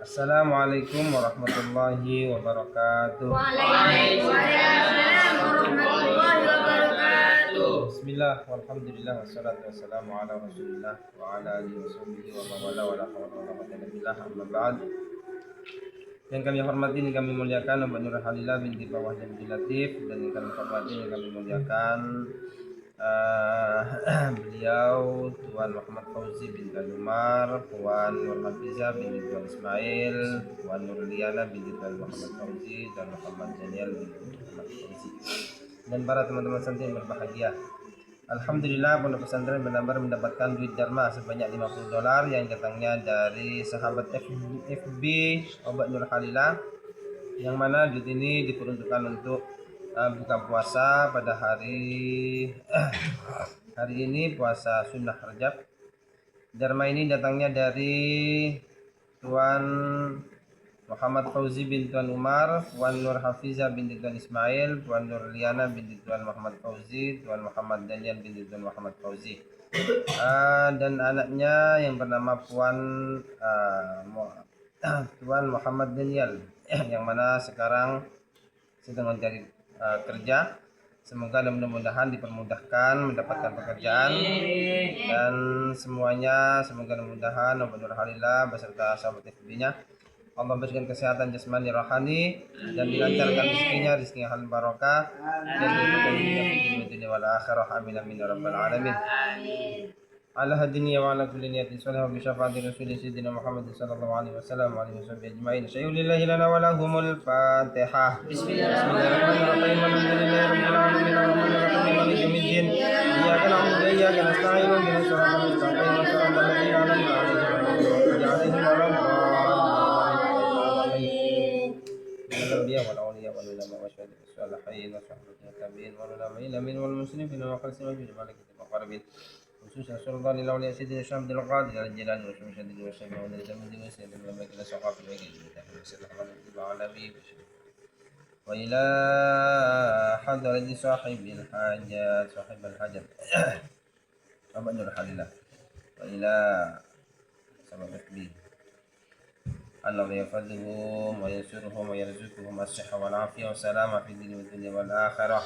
Assalamualaikum warahmatullahi wabarakatuh. Waalaikumsalam warahmatullahi wabarakatuh. Bismillah, walhamdulillah, wassalatu wassalamu ala rasulillah wa ala alihi wa sahbihi wa mawala wa la hawla wa la quwwata illa billah, amma ba'd. Yang kami hormati, yang kami muliakan Mbak Nur Halila binti Bawah Abdul Latif, dan yang kami hormati, yang kami muliakan beliau Tuan Muhammad Fauzi bin Umar, Tuan Nur Hafiza binti Tuan Ismail, Tuan Nur Liana binti Tuan Muhammad Fauzi, dan Muhammad Daniel binti Muhammad Fauzi, dan para teman-teman santri yang berbahagia. Alhamdulillah, Pondok Pesantren Benar mendapatkan duit Dharma sebanyak $50 yang datangnya dari sahabat FB Obat Nur Halila, yang mana duit ini diperuntukkan untuk buka puasa pada hari ini, puasa sunnah Rajab. Dharma ini datangnya dari Tuan Muhammad Fauzi bin Tuan Umar, Tuan Nur Hafiza binti Tuan Ismail, Tuan Nur Liana binti Tuan Muhammad Fauzi, Tuan Muhammad Daniel binti Tuan Muhammad Fauzi, dan anaknya yang bernama Tuan Muhammad Daniel, yang mana sekarang sedang mencari kerja. Semoga mudah-mudahan dipermudahkan mendapatkan pekerjaan, dan semuanya semoga mudah-mudahan Obat Nur Halila beserta sahabat FB-nya Allah berikan kesehatan jasmani rohani, dan dilancarkan rezekinya hal barokah, dan diberikan dunia wal akhirah. Amin amin ya rabbal alamin. Ala hadiniya wa ala kulli niyatin salihah bi syafaati rasulillah sayyidina Muhammad sallallahu alaihi wasallam wa alihi washabihi ajmain. Syai'ulillahi lana wa lahumul Fatihah. Bismillahirrahmanirrahim. Alhamdulillahi rabbil alamin arrahmanir rahim maliki yaumiddin. Iyyaka na'budu wa iyyaka nasta'in. Ihdinas siratal mustaqim. Shiratal ladzina an'amta 'alaihim ghairil الأنبياء والأولياء والعلماء والشهداء والصالحين وصحبه التابعين والعلماء الأمين والمسلمين وخلص وجود ملائكة المقربين، خصوصا سلطان الأولياء سيدنا الشام عبد القادر الجيلاني والشمشادي والشافعي والزمن وسيد المملكة الثقافة العالمي، وإلى حضرة صاحب الحاجات أبا نور حليلة، وإلى سبب التكبير الله يفضلهم وينصرهم ويرزقهم الصحة والعافية والسلامة في الدين والدنيا والآخرة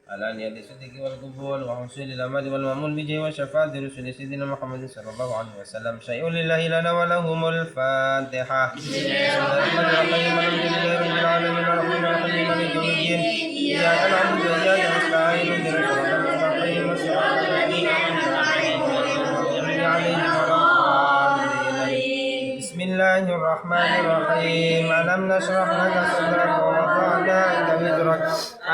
على نية الصدق والقبول وحصول الأمل والمأمول بجاه وشفاعة رسول سيدنا محمد صلى الله عليه وسلم. شيء لله لنا ولهم الفاتحة. بسم الله الرحمن الرحيم. الحمد لله رب العالمين الرحمن الرحيم مالك يوم الدين. إياك نعبد وإياك نستعين اهدنا الصراط المستقيم صراط الذين أنعمت عليهم غير بسم الله الرحمن الرحيم. ألم نشرح لك صدرك ووضعنا عنك وزرك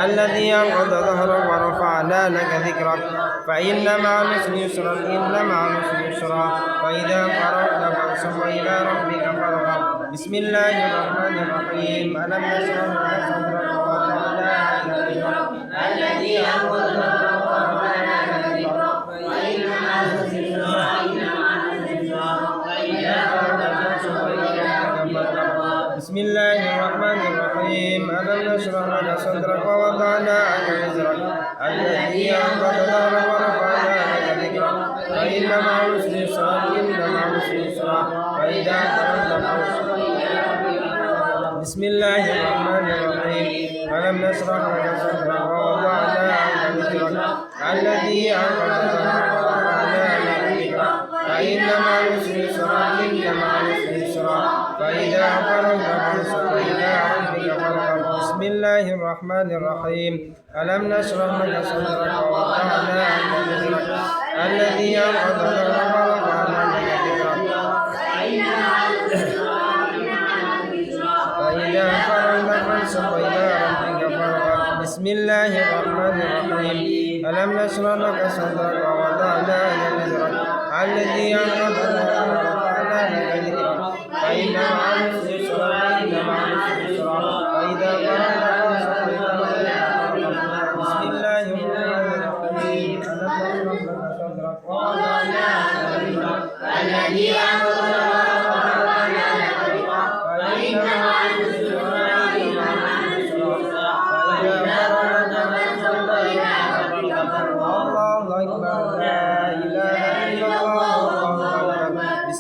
الذي أنقض ظهرك ورفعنا لك ذكرك فإن مع العسر يسرا إن مع العسر يسرا فإذا فرغت فانصب إلى ربك فارغب. بسم الله الرحمن الرحيم. ألم نشرح لك صدرك ووضعنا عنك وزرك الذي أنقض ظهرك ورفعنا لك ذكرك فإن مع العسر يسرا بسم الله الرحمن الرحيم. ألم نشرح لك صدرك ووضعنا عنك وزرك الذي أنقض ظهرك ورفعنا لك ذكرك فإن مع العسر يسرا إن مع العسر يسرا فإذا فرغت فانصب إلى ربك. بسم الله الرحمن الرحيم. ألم نشرح لك صدرك ووضعنا عنك وزرك الذي أنقض ظهرك ورفعنا لك ذكرك فإن مع العسر يسرا إن مع العسر يسرا فإذا فرغت فانصب إلى ربك فارغب. بسم الله الرحمن الرحيم. ألم نشرح لك صدرك ووضعنا عنك وزرك الذي أنقض ظهرك ورفعنا لك ذكرك فإذا فرغت فانصب إلى ربك فارغب. بسم الله الرحمن الرحيم. ألم نشرح لك صدرك ووضعنا عنك وزرك الذي أنقض ظهرك ورفعنا لك ذكرك فإن مع العسر يسرا إن مع العسر يسرا فإذا فرغت فانصب إلى ربك. بسم الله الرحمن الرحيم. ألم نشرح لك صدرك ووضعنا عنك وزرك الذي أنقض ظهرك ورفعنا لك ذكرك فإن مع العسر يسرا إن مع العسر يسرا فإذا فرغت فانصب إلى ربك فارغب. الله أكبر. لا إله إلا الله.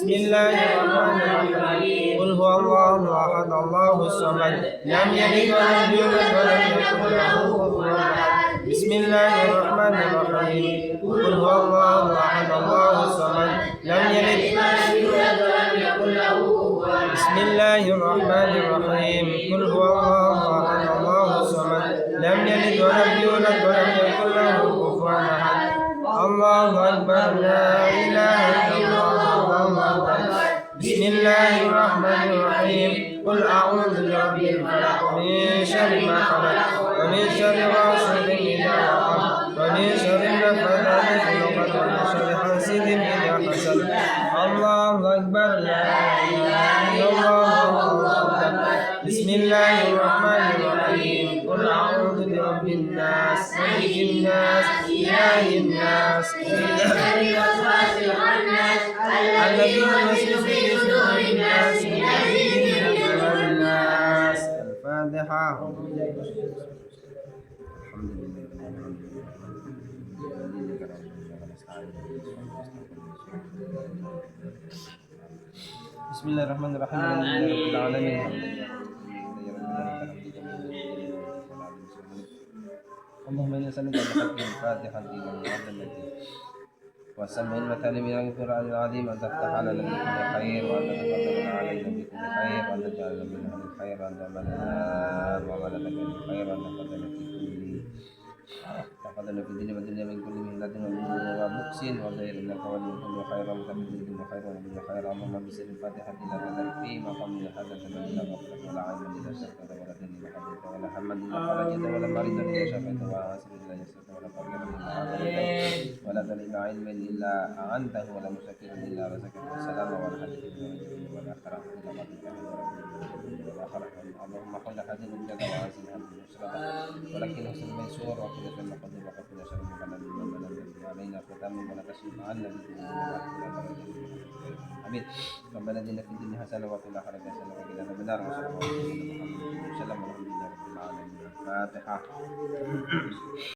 بسم الله الرحمن الرحيم قل هو الله أحد الله الصمد لم يلد ولم يولد ولم يكن له كفوا أحد بسم الله الرحمن الرحيم قل هو الله أحد الله الصمد لم يلد ولم يولد ولم يكن له كفوا أحد بسم الله الرحمن الرحيم قل هو الله أحد الله الصمد لم يلد ولم يولد ولم يكن له كفوا أحد الله أكبر لا إله إلا الله الله أكبر بسم الله الرحمن الرحيم قل أعوذ برب الفلق من شر ما خلق ومن شر غاسق إذا وقب ومن شر النفاثات في العقد ومن شر حاسد إذا حسد الله أكبر لا إله إلا الله الله أكبر بسم الله الرحمن الرحيم قل أعوذ برب الناس ملك الناس إله الناس من شر الوسواس الخناس الذي يوسوس في صدور الناس من الجنة والناس الفاتحة الحمد لله بسم الله الرحمن الرحيم الحمد لله رب العالمين اللهم إنا نسألك بحق الفاتحة إلى المعاد التي وسمع المثاني من القرآن العظيم أن تفتح على نبي كل خير وأن تتقبل علينا بكل خير وأن تجعلنا من أهل الخير وأن تعملنا وعملك بالخير وأن تقبلنا في الدين والدنيا من كل مهنة وبؤس وغير إنك ولي كل خير ومتقبل كل خير ونبي خير اللهم بسر الفاتحة إلى غدا في مقام هذا الزمن لا غفلة ولا عين إذا شركت ولا دين إذا حدثت ولا حمد إذا فرجت ولا مريض إذا شفيت ولا عسر إذا يسرت ولا فقير إلا عافيت ولا دليل علم إلا أعنته ولا مشكر إلا رزقك والسلام ولا حديث ولا خرق إلا قدرك ولا خرق اللهم حول هذه الأمجاد وعزل هذه المشربة ولكن حسن الميسور وكل شر قدير وكل شر مبلد ومن علينا ختام ولا تشرف عنا امين ربنا اتنا في الدنيا حسنه وفي الاخره حسنه وقنا عذاب النار وصلى الله على محمد وسلم والحمد لله رب العالمين الفاتحه